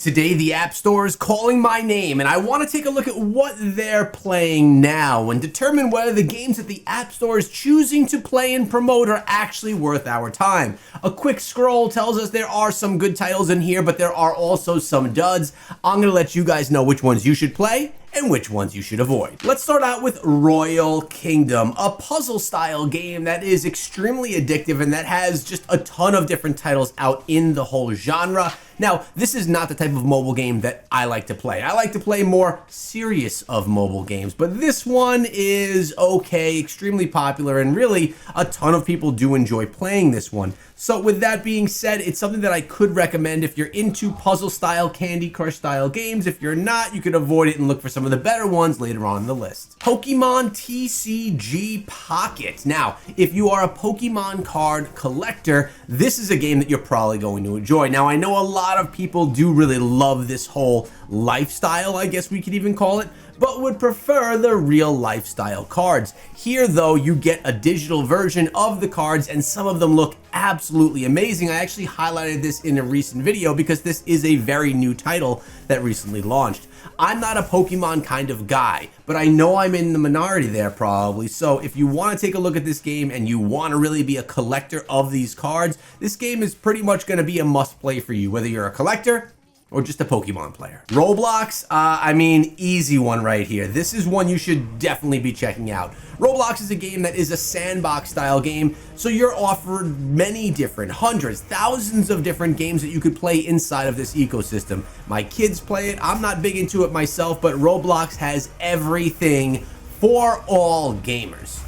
Today, the App Store is calling my name, and I want to take a look at what they're playing now and determine whether the games that the App Store is choosing to play and promote are actually worth our time. A quick scroll tells us there are some good titles in here, but there are also some duds. I'm going to let you guys know which ones you should play and which ones you should avoid. Let's start out with Royal Kingdom, a puzzle-style game that is extremely addictive and that has just a ton of different titles out in the whole genre. Now, this is not the type of mobile game that I like to play. I like to play more serious of mobile games, but this one is okay, extremely popular, and really a ton of people do enjoy playing this one. So with that being said, it's something that I could recommend if you're into puzzle-style, Candy Crush-style games. If you're not, you could avoid it and look for some of the better ones later on in the list. Pokemon TCG Pocket. Now, if you are a Pokemon card collector, this is a game that you're probably going to enjoy. Now, I know a lot of people do really love this whole lifestyle, I guess we could even call it, but would prefer the real lifestyle cards. Here, though, you get a digital version of the cards, and some of them look absolutely amazing. I actually highlighted this in a recent video because this is a very new title that recently launched. I'm not a Pokemon kind of guy, but I know I'm in the minority there probably. So if you want to take a look at this game and you want to really be a collector of these cards, this game is pretty much going to be a must play for you, whether you're a collector or just a Pokemon player. Roblox, I mean, easy one right here. This is one you should definitely be checking out. Roblox is a game that is a sandbox style game, so you're offered many different, hundreds, thousands of different games that you could play inside of this ecosystem. My kids play it, I'm not big into it myself, but Roblox has everything for all gamers.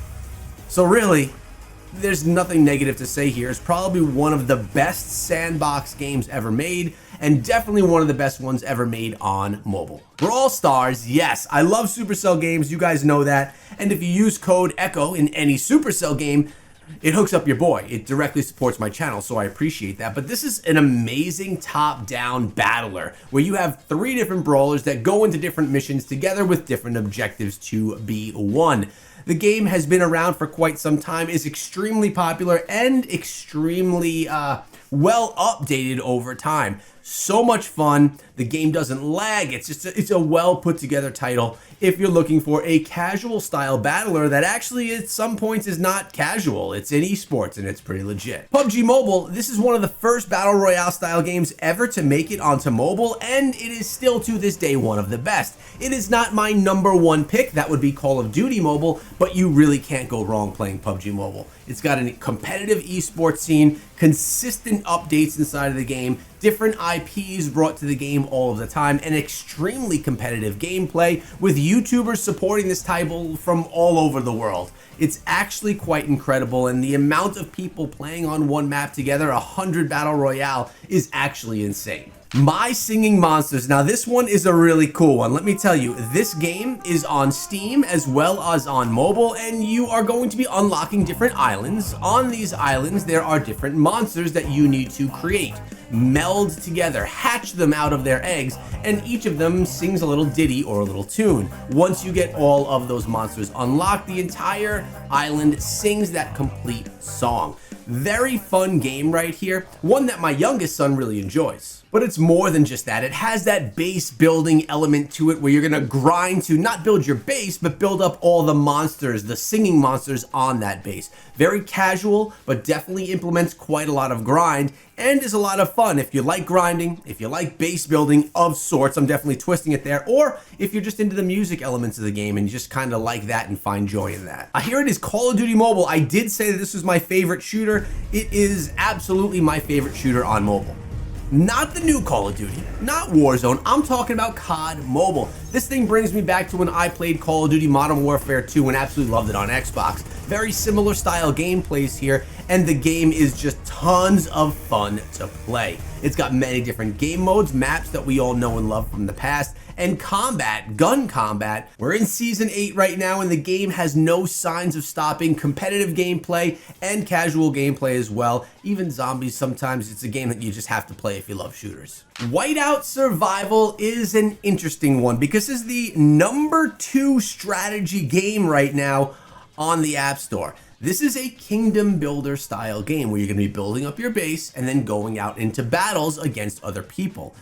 So really, there's nothing negative to say here. It's probably one of the best sandbox games ever made, and definitely one of the best ones ever made on mobile. Brawl Stars, yes, I love Supercell games, you guys know that, and if you use code ECHO in any Supercell game, it hooks up your boy. It directly supports my channel, so I appreciate that. But this is an amazing top-down battler where you have 3 different brawlers that go into different missions together with different objectives to be won. The game has been around for quite some time, is extremely popular, and extremely well updated over time. So much fun. The game doesn't lag. It's a well put together title if you're looking for a casual style battler that actually at some points is not casual. It's in esports and it's pretty legit. PUBG Mobile, this is one of the first battle royale style games ever to make it onto mobile, and it is still to this day one of the best. It is not my #1 pick, that would be Call of Duty Mobile, but you really can't go wrong playing PUBG Mobile. It's got a competitive esports scene, consistent updates inside of the game, different IPs brought to the game all of the time, and extremely competitive gameplay with YouTubers supporting this title from all over the world. It's actually quite incredible, and the amount of people playing on one map together, 100 Battle Royale, is actually insane. My Singing Monsters. Now this one is a really cool one. Let me tell you, this game is on Steam as well as on mobile, and you are going to be unlocking different islands. On these islands, there are different monsters that you need to create, meld together, hatch them out of their eggs, and each of them sings a little ditty or a little tune. Once you get all of those monsters unlocked, the entire island sings that complete song. Very fun game right here, one that my youngest son really enjoys. But it's more than just that. It has that base building element to it where you're gonna grind to not build your base, but build up all the monsters, the singing monsters on that base. Very casual, but definitely implements quite a lot of grind and is a lot of fun. If you like grinding, if you like base building of sorts, I'm definitely twisting it there, or if you're just into the music elements of the game and you just kind of like that and find joy in that. Here it is, Call of Duty Mobile. I did say that this was my favorite shooter. It is absolutely my favorite shooter on mobile. Not the new Call of Duty, not Warzone, I'm talking about COD Mobile. This thing brings me back to when I played Call of Duty Modern Warfare 2 and absolutely loved it on Xbox. Very similar style gameplays here, and the game is just tons of fun to play. It's got many different game modes, maps that we all know and love from the past, and combat, gun combat. We're in Season 8 right now, and the game has no signs of stopping. Competitive gameplay and casual gameplay as well. Even zombies sometimes. It's a game that you just have to play if you love shooters. Whiteout Survival is an interesting one because it's the #2 strategy game right now on the App Store. This is a kingdom builder style game where you're going to be building up your base and then going out into battles against other people.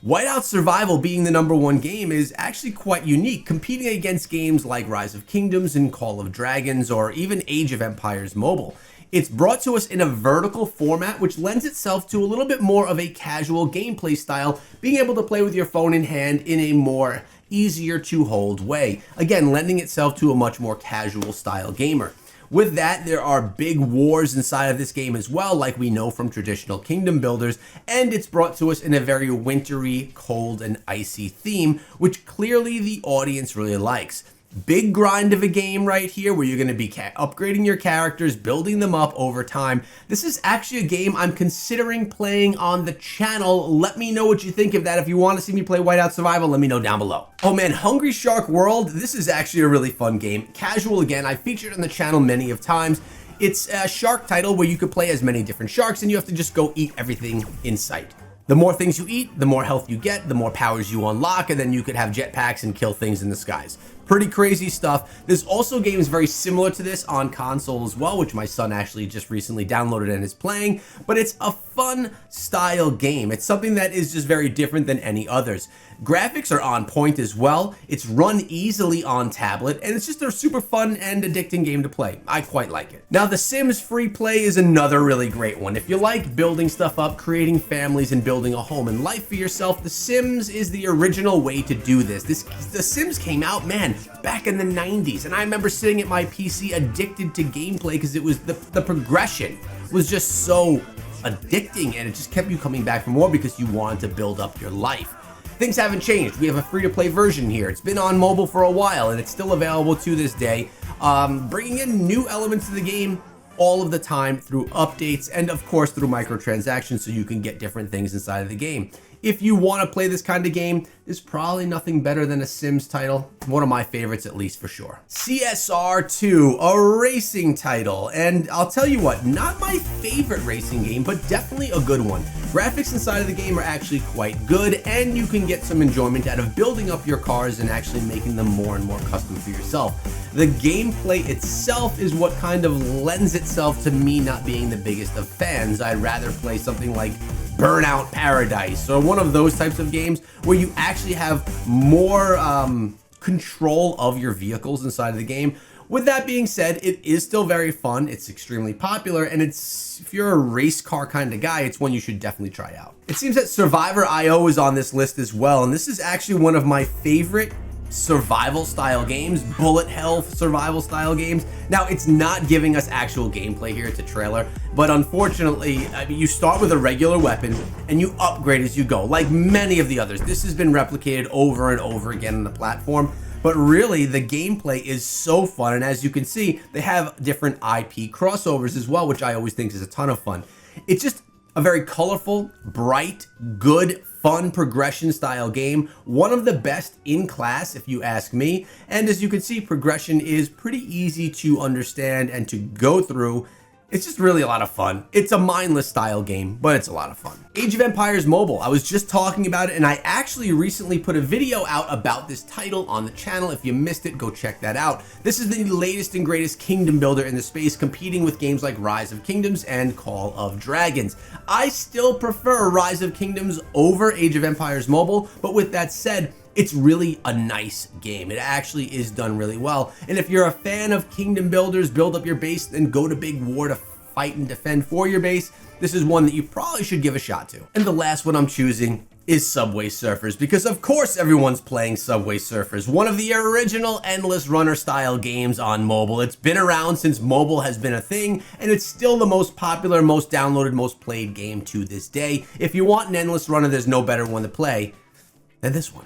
Whiteout Survival being the #1 game is actually quite unique, competing against games like Rise of Kingdoms and Call of Dragons, or even Age of Empires Mobile. It's brought to us in a vertical format, which lends itself to a little bit more of a casual gameplay style, being able to play with your phone in hand in a more easier to hold way. Again, lending itself to a much more casual style gamer. With that, there are big wars inside of this game as well, like we know from traditional kingdom builders, and it's brought to us in a very wintry, cold, and icy theme, which clearly the audience really likes. Big grind of a game right here where you're going to be upgrading your characters, building them up over time. This is actually a game I'm considering playing on the channel. Let me know what you think of that. If you want to see me play Whiteout Survival, let me know down below. Oh man, Hungry Shark World. This is actually a really fun game. Casual again. I've featured it on the channel many of times. It's a shark title where you could play as many different sharks and you have to just go eat everything in sight. The more things you eat, the more health you get, the more powers you unlock, and then you could have jetpacks and kill things in the skies. Pretty crazy stuff. There's also games very similar to this on console as well, which my son actually just recently downloaded and is playing, but it's a fun style game. It's something that is just very different than any others. Graphics are on point as well. It's run easily on tablet, and it's just a super fun and addicting game to play. I quite like it. Now, The Sims Free Play is another really great one. If you like building stuff up, creating families, and building a home and life for yourself, The Sims is the original way to do this. The Sims came out, man, back in the 90s, and I remember sitting at my PC addicted to gameplay because it was the progression was just so addicting, and it just kept you coming back for more because you wanted to build up your life. Things haven't changed. We have a free-to-play version here. It's been on mobile for a while, and it's still available to this day, bringing in new elements to the game all of the time through updates and, of course, through microtransactions so you can get different things inside of the game. If you want to play this kind of game, there's probably nothing better than a Sims title. One of my favorites, at least for sure. CSR2, a racing title. And I'll tell you what, not my favorite racing game, but definitely a good one. Graphics inside of the game are actually quite good, and you can get some enjoyment out of building up your cars and actually making them more and more custom for yourself. The gameplay itself is what kind of lends itself to me not being the biggest of fans. I'd rather play something like Burnout Paradise, or one of those types of games where you actually have more control of your vehicles inside of the game. With that being said, it is still very fun. It's extremely popular, and if you're a race car kind of guy, it's one you should definitely try out. It seems that Survivorio is on this list as well, and this is actually one of my favorite survival style games, bullet hell survival style games. Now, it's not giving us actual gameplay here, it's a trailer, but unfortunately, I mean, you start with a regular weapon and you upgrade as you go, like many of the others. This has been replicated over and over again on the platform, but really the gameplay is so fun, and as you can see, they have different IP crossovers as well, which I always think is a ton of fun. It's just a very colorful, bright, good, fun progression style game. One of the best in class, if you ask me. And as you can see, progression is pretty easy to understand and to go through. It's just really a lot of fun. It's a mindless style game, but it's a lot of fun. Age of Empires Mobile. I was just talking about it, and I actually recently put a video out about this title on the channel. If you missed it, go check that out. This is the latest and greatest kingdom builder in the space, competing with games like Rise of Kingdoms and Call of Dragons. I still prefer Rise of Kingdoms over Age of Empires Mobile, but with that said, it's really a nice game. It actually is done really well. And if you're a fan of kingdom builders, build up your base, then go to big war to fight and defend for your base, this is one that you probably should give a shot to. And the last one I'm choosing is Subway Surfers, because of course everyone's playing Subway Surfers, one of the original endless runner style games on mobile. It's been around since mobile has been a thing, and it's still the most popular, most downloaded, most played game to this day. If you want an endless runner, there's no better one to play than this one.